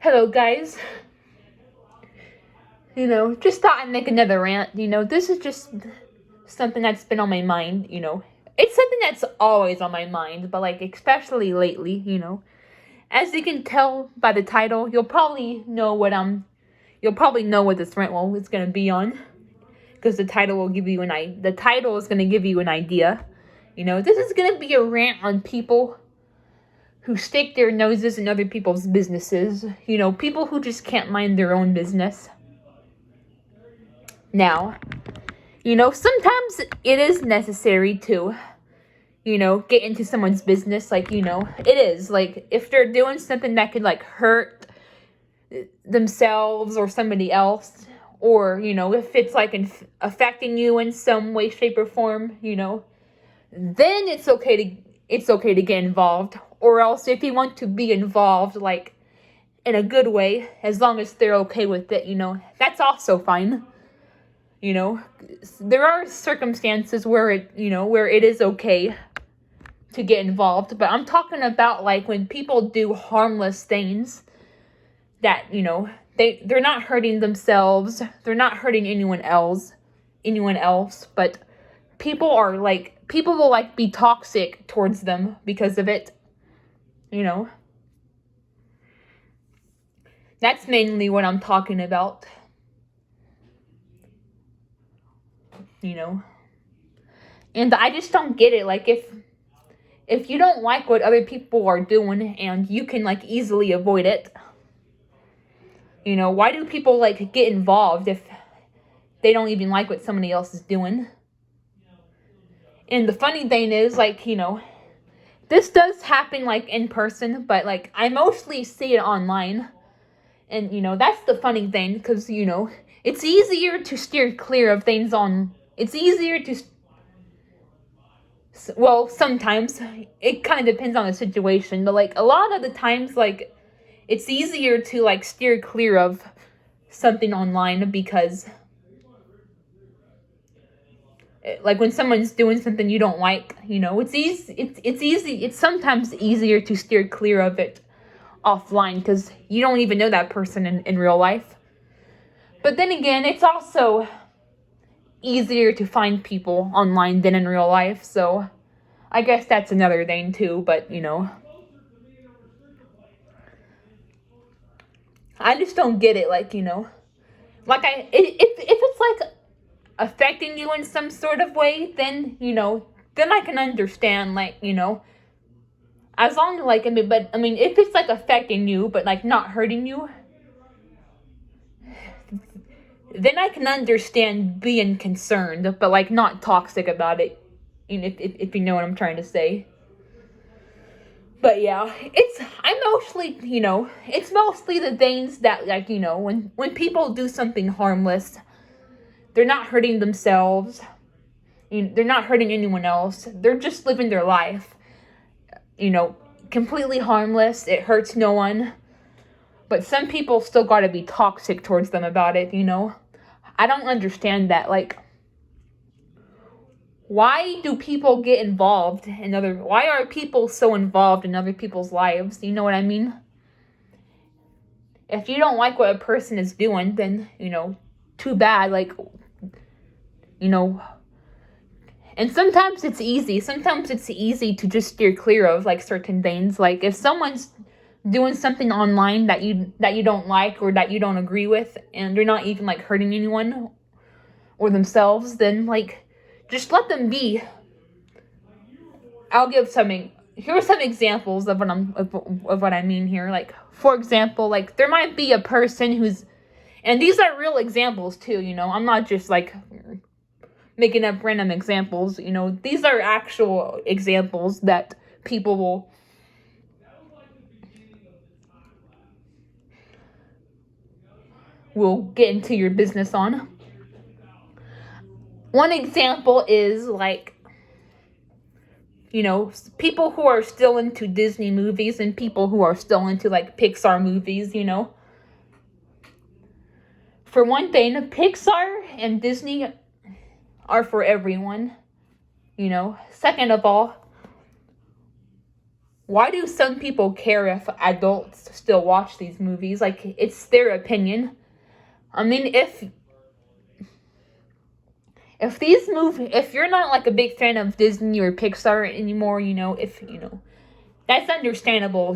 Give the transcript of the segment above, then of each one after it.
Hello, guys. Just thought I'd make another rant. This is just something that's been on my mind. It's something that's always on my mind, but like especially lately. As you can tell by the title, you'll probably know what this rant is gonna be on, because the title will give you the title is gonna give you an idea. This is gonna be a rant on people who stick their noses in other people's businesses. People who just can't mind their own business. Now, sometimes it is necessary to, get into someone's business. It is. Like, if they're doing something that could, hurt themselves or somebody else, or, if it's, affecting you in some way, shape, or form, then it's okay to get involved. Or else, if you want to be involved, in a good way, as long as they're okay with it, that's also fine. There are circumstances where it is okay to get involved, but I'm talking about when people do harmless things that, they're not hurting themselves, they're not hurting anyone else, but people will be toxic towards them because of it. That's mainly what I'm talking about. And I just don't get it. If you don't like what other people are doing and you can easily avoid it, why do people get involved if they don't even like what somebody else is doing? And the funny thing is, this does happen in person, but I mostly see it online. And that's the funny thing, because it's easier to steer clear of things it's easier to, well, sometimes it kind of depends on the situation, but a lot of the times it's easier to steer clear of something online, because when someone's doing something you don't like, it's sometimes easier to steer clear of it offline, because you don't even know that person in real life. But then again, it's also easier to find people online than in real life, so I guess that's another thing too. But I just don't get it. If it's affecting you in some sort of way, then then I can understand, as long as if it's affecting you but not hurting you, then I can understand being concerned, but not toxic about it. If you know what I'm trying to say. But yeah, it's mostly the things that when people do something harmless, they're not hurting themselves. They're not hurting anyone else. They're just living their life. Completely harmless. It hurts no one. But some people still gotta be toxic towards them about it. I don't understand that. Why do people get involved why are people so involved in other people's lives? You know what I mean? If you don't like what a person is doing, then, too bad. And sometimes it's easy. Sometimes it's easy to just steer clear of, certain things. If someone's doing something online that you don't like or that you don't agree with, and they're not even, hurting anyone or themselves, then, just let them be. I'll give here's some examples of what I mean here. For example, there might be a person who's, and these are real examples too, I'm not just making up random examples, these are actual examples that people will get into your business on. One example is people who are still into Disney movies and people who are still into Pixar movies. For one thing, Pixar and Disney are for everyone. Second of all, why do some people care if adults still watch these movies? Like, it's their opinion. I mean, if you're not like a big fan of Disney or Pixar anymore, that's understandable,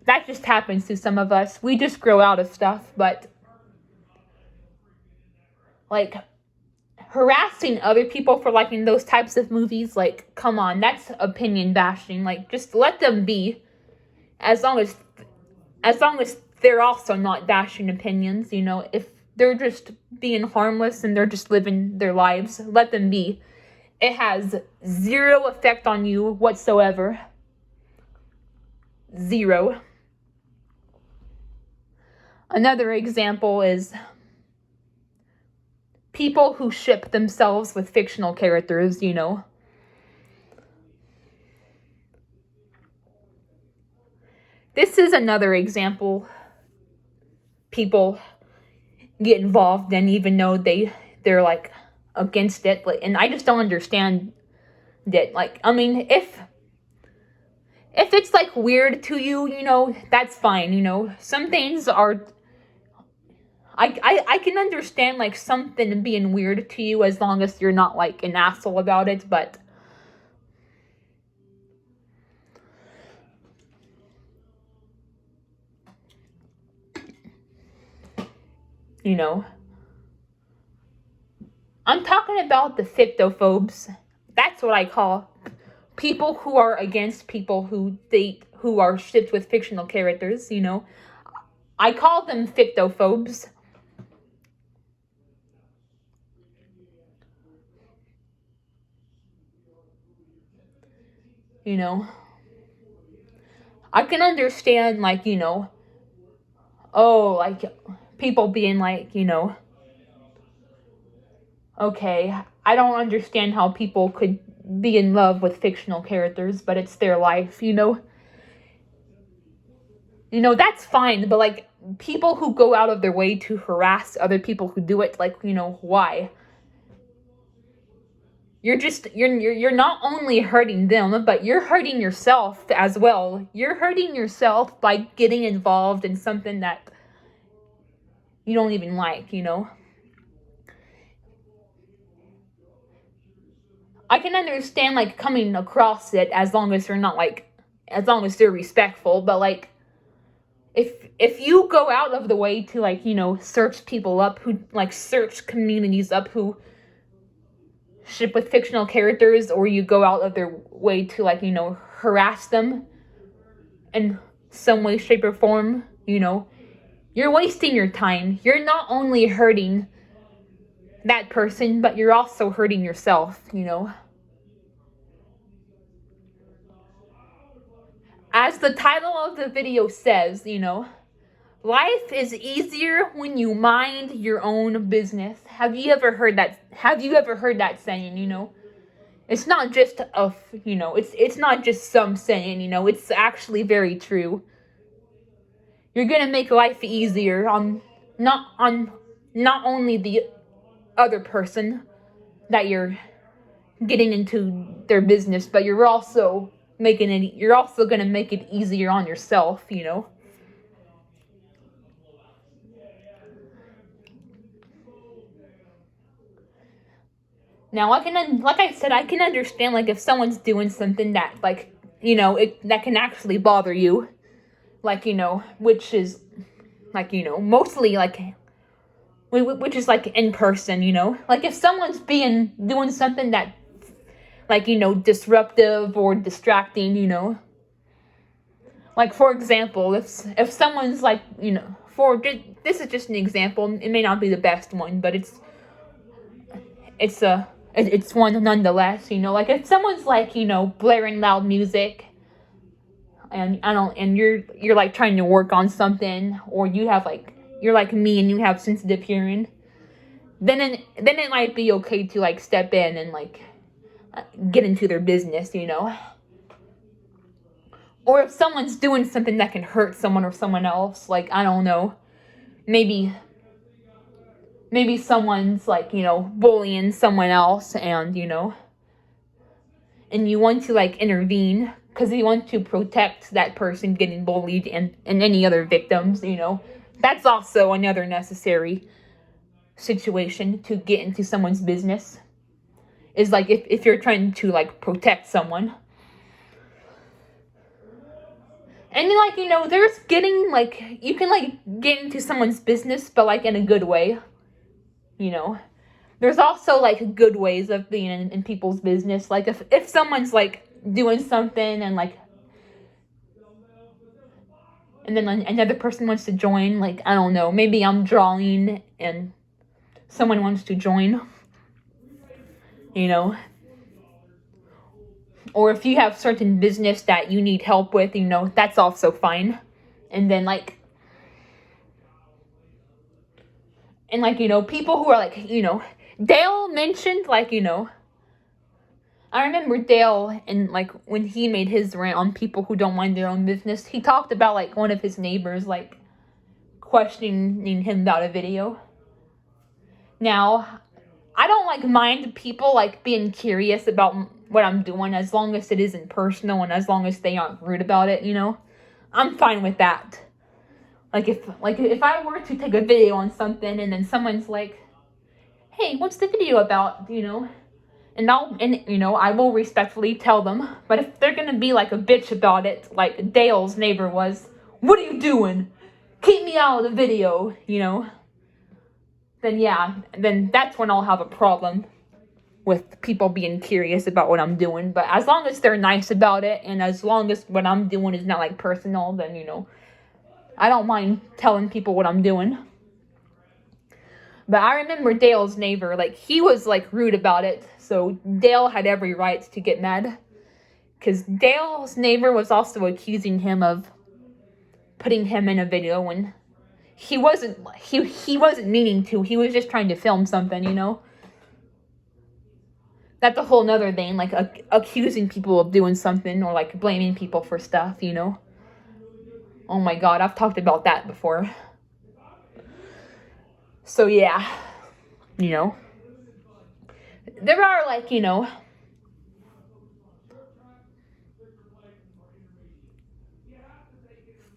that just happens to some of us. We just grow out of stuff, but like harassing other people for liking those types of movies, like, come on, that's opinion bashing. Like, just let them be, as long as they're also not bashing opinions. If they're just being harmless and they're just living their lives, let them be. It has zero effect on you whatsoever. Zero. Another example is people who ship themselves with fictional characters, This is another example people get involved in, even though they're like against it. And I just don't understand it. Like, I mean, if it's like weird to you, that's fine. Some things are, I can understand like something being weird to you as long as you're not like an asshole about it, but I'm talking about the fictophobes. That's what I call people who are against people who are shipped with fictional characters. I call them fictophobes. I can understand, like, like, people being like, okay, I don't understand how people could be in love with fictional characters, but it's their life, that's fine, but, like, people who go out of their way to harass other people who do it, like, why? You're not only hurting them, but you're hurting yourself as well. You're hurting yourself by getting involved in something that you don't even like, I can understand, like, coming across it as long as they're respectful, but, like, if you go out of the way to, like, search people up who, like, search communities up who ship with fictional characters, or you go out of their way to, like, harass them in some way, shape, or form, you're wasting your time. You're not only hurting that person, but you're also hurting yourself, As the title of the video says, life is easier when you mind your own business. Have you ever heard that saying, It's not just it's not just some saying, it's actually very true. You're going to make life easier on not only the other person that you're getting into their business, but you're also going to make it easier on yourself, Now, like I said, I can understand, like, if someone's doing something that, like, that can actually bother you, like, which is, like, mostly, like, which is, like, in person, like, if someone's doing something that, like, disruptive or distracting, like, for example, if someone's, like, this is just an example, it may not be the best one, but it's one nonetheless, like, if someone's, like, blaring loud music, and you're like trying to work on something, or you're like me and you have sensitive hearing, then it might be okay to, like, step in and, like, get into their business, Or if someone's doing something that can hurt someone or someone else, like, I don't know, maybe someone's, like, bullying someone else, and and you want to like intervene because you want to protect that person getting bullied and any other victims, that's also another necessary situation to get into someone's business, is like if you're trying to like protect someone. And like, there's getting like, you can like get into someone's business, but like in a good way, There's also like good ways of being in people's business. Like if someone's like doing something and like, and then another person wants to join, like, I don't know, maybe I'm drawing and someone wants to join, Or if you have certain business that you need help with, that's also fine. And then like, and like, people who are like, Dale mentioned like, I remember Dale, and like when he made his rant on people who don't mind their own business, he talked about like one of his neighbors like questioning him about a video. Now, I don't like mind people like being curious about what I'm doing, as long as it isn't personal and as long as they aren't rude about it, I'm fine with that. Like if I were to take a video on something and then someone's like, "Hey, what's the video about?" And I will respectfully tell them. But if they're gonna be like a bitch about it, like Dale's neighbor was, "What are you doing? Keep me out of the video," then that's when I'll have a problem with people being curious about what I'm doing. But as long as they're nice about it, and as long as what I'm doing is not like personal, then I don't mind telling people what I'm doing. But I remember Dale's neighbor, like, he was like rude about it, so Dale had every right to get mad, because Dale's neighbor was also accusing him of putting him in a video when he wasn't meaning to. He was just trying to film something, That's a whole nother thing, like accusing people of doing something or like blaming people for stuff, Oh my god, I've talked about that before. So yeah, there are like,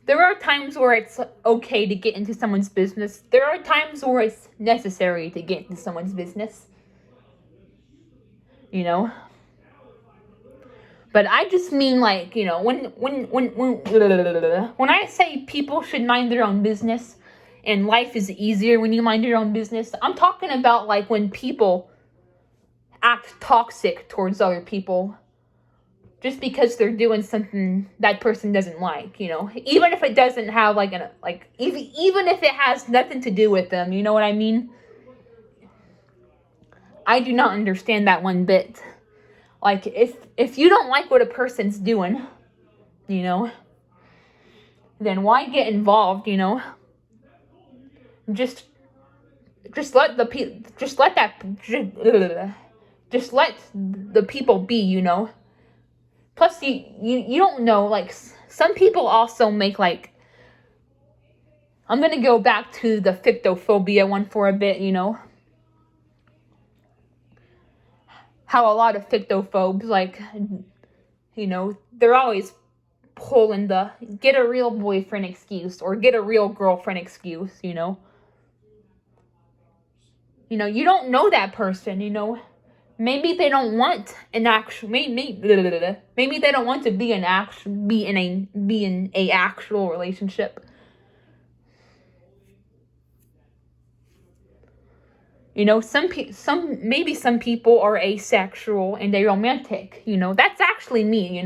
there are times where it's okay to get into someone's business. There are times where it's necessary to get into someone's business. But I just mean like, when I say people should mind their own business and life is easier when you mind your own business, I'm talking about like when people act toxic towards other people just because they're doing something that person doesn't like, even if it doesn't have like even if it has nothing to do with them, you know what I mean? I do not understand that one bit. Like, if you don't like what a person's doing, then why get involved, Just let the people be, Plus, you don't know, like, some people also make, like, I'm gonna go back to the fictophobia one for a bit, How a lot of fictophobes, like, they're always pulling the get a real boyfriend excuse or get a real girlfriend excuse, You don't know that person, Maybe they don't want an actual, maybe they don't want to be in a actual relationship. Some people are asexual and they're romantic, That's actually me,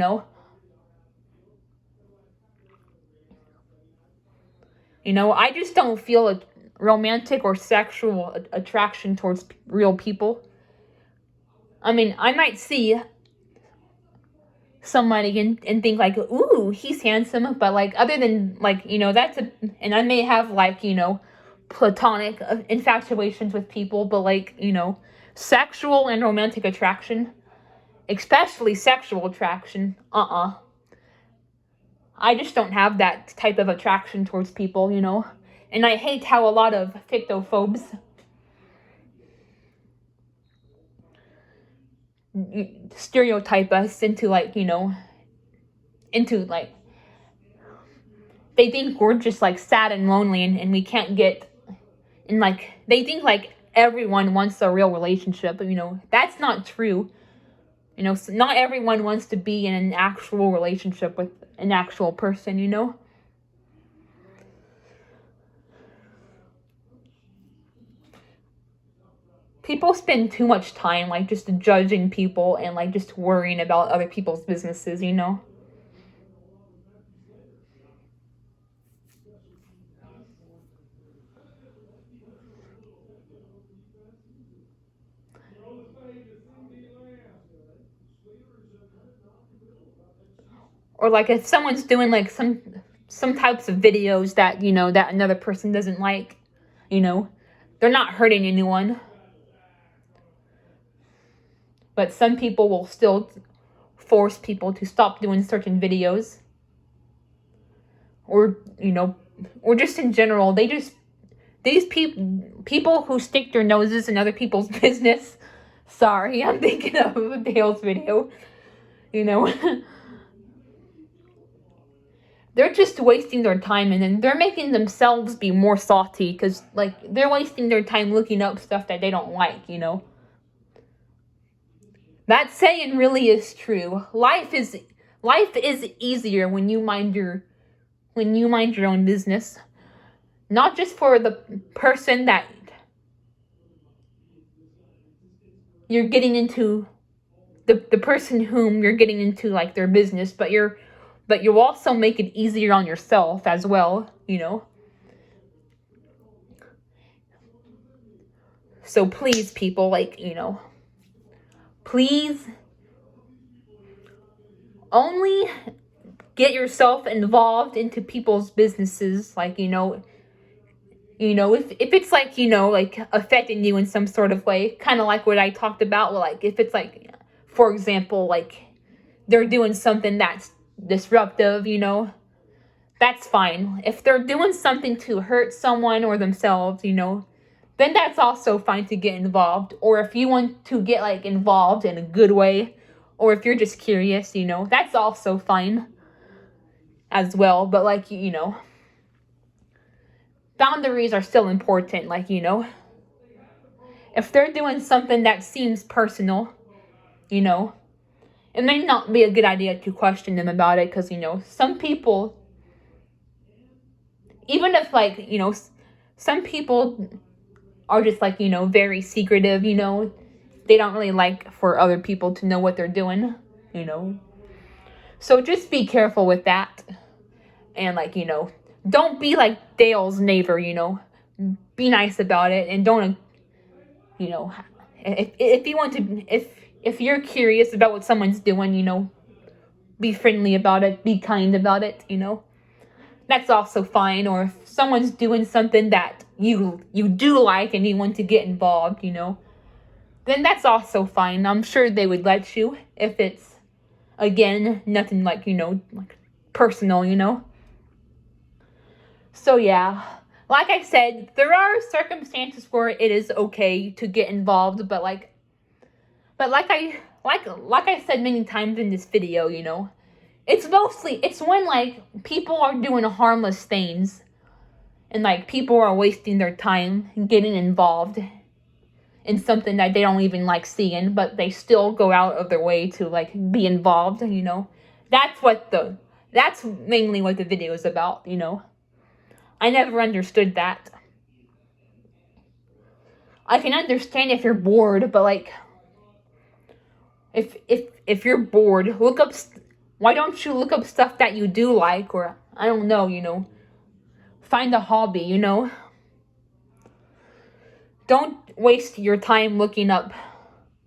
I just don't feel a romantic or sexual attraction towards real people. I mean, I might see somebody and think like, ooh, he's handsome, but like, other than like, and I may have like, platonic infatuations with people, but like, sexual and romantic attraction, especially sexual attraction, I just don't have that type of attraction towards people, and I hate how a lot of fictophobes stereotype us into like, into like, they think we're just like sad and lonely, and we can't get, and like they think like everyone wants a real relationship, but that's not true. So not everyone wants to be in an actual relationship with an actual person. People spend too much time like just judging people and like just worrying about other people's businesses. Or like if someone's doing like some types of videos that that another person doesn't like, they're not hurting anyone, but some people will still force people to stop doing certain videos, or or just in general, these people who stick their noses in other people's business. Sorry, I'm thinking of Dale's video. They're just wasting their time, and then they're making themselves be more salty because like they're wasting their time looking up stuff that they don't like. That saying really is true. Life is easier when you mind your own business. Not just for the person that you're getting into, the person whom you're getting into like their business, but you also make it easier on yourself as well. So please, people, like, please only get yourself involved into people's businesses, like, if it's like, like affecting you in some sort of way, kind of like what I talked about, like if it's like, for example, like they're doing something that's disruptive, that's fine. If they're doing something to hurt someone or themselves, then that's also fine to get involved. Or if you want to get like involved in a good way, or if you're just curious, that's also fine as well. But like, boundaries are still important. Like, if they're doing something that seems personal, it may not be a good idea to question them about it, because, some people, even if like, some people are just like, very secretive, they don't really like for other people to know what they're doing, so just be careful with that. And like, don't be like Dale's neighbor, be nice about it, and don't, if you want to, if you're curious about what someone's doing, be friendly about it, be kind about it, that's also fine. Or if someone's doing something that you do like and you want to get involved, then that's also fine. I'm sure they would let you if it's, again, nothing like, like personal. So yeah, like I said, there are circumstances where it is okay to get involved, but like I said many times in this video, it's when like people are doing harmless things, and like people are wasting their time getting involved in something that they don't even like seeing, but they still go out of their way to like be involved. That's mainly what the video is about. I never understood that. I can understand if you're bored, but like if you're bored, why don't you look up stuff that you do like, or I don't know, find a hobby, Don't waste your time looking up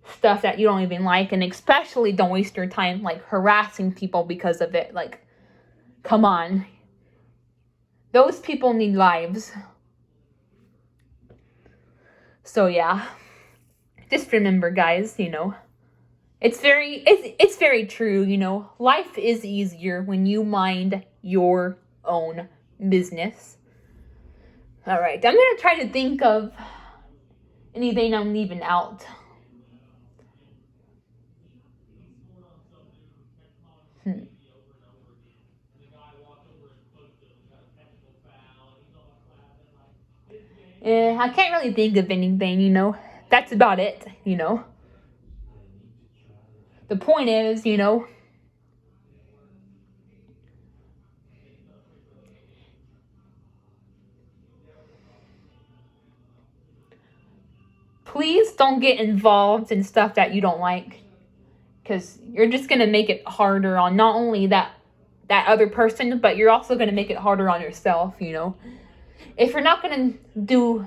stuff that you don't even like, and especially don't waste your time like harassing people because of it. Like, come on. Those people need lives. So yeah. Just remember, guys, it's very true, life is easier when you mind your own business. All right, I'm going to try to think of anything I'm leaving out. I can't really think of anything, That's about it, The point is, please don't get involved in stuff that you don't like. Because you're just going to make it harder on not only that other person, but you're also going to make it harder on yourself, If you're not going to do...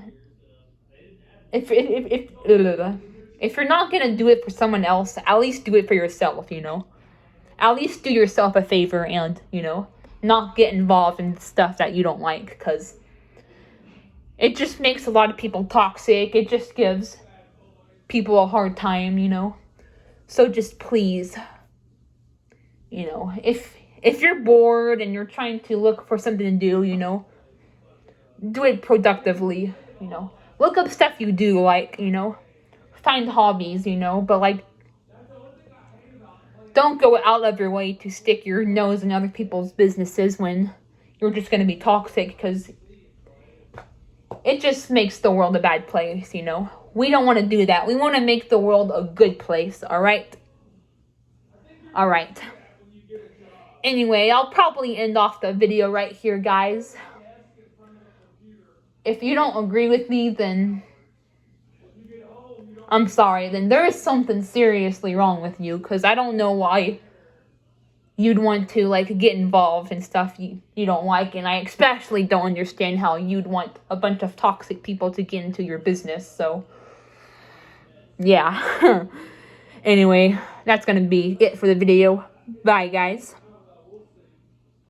If you're not going to do it for someone else, at least do it for yourself, At least do yourself a favor and, not get involved in stuff that you don't like. Because it just makes a lot of people toxic. It just gives people a hard time, So just please, if you're bored and you're trying to look for something to do, do it productively, Look up stuff you do, like, find hobbies, but like, don't go out of your way to stick your nose in other people's businesses when you're just going to be toxic, because it just makes the world a bad place, We don't want to do that. We want to make the world a good place, all right? All right. Anyway, I'll probably end off the video right here, guys. If you don't agree with me, then I'm sorry. Then there is something seriously wrong with you, because I don't know why you'd want to, like, get involved in stuff you don't like, and I especially don't understand how you'd want a bunch of toxic people to get into your business, so, yeah. Anyway, that's gonna be it for the video. Bye, guys.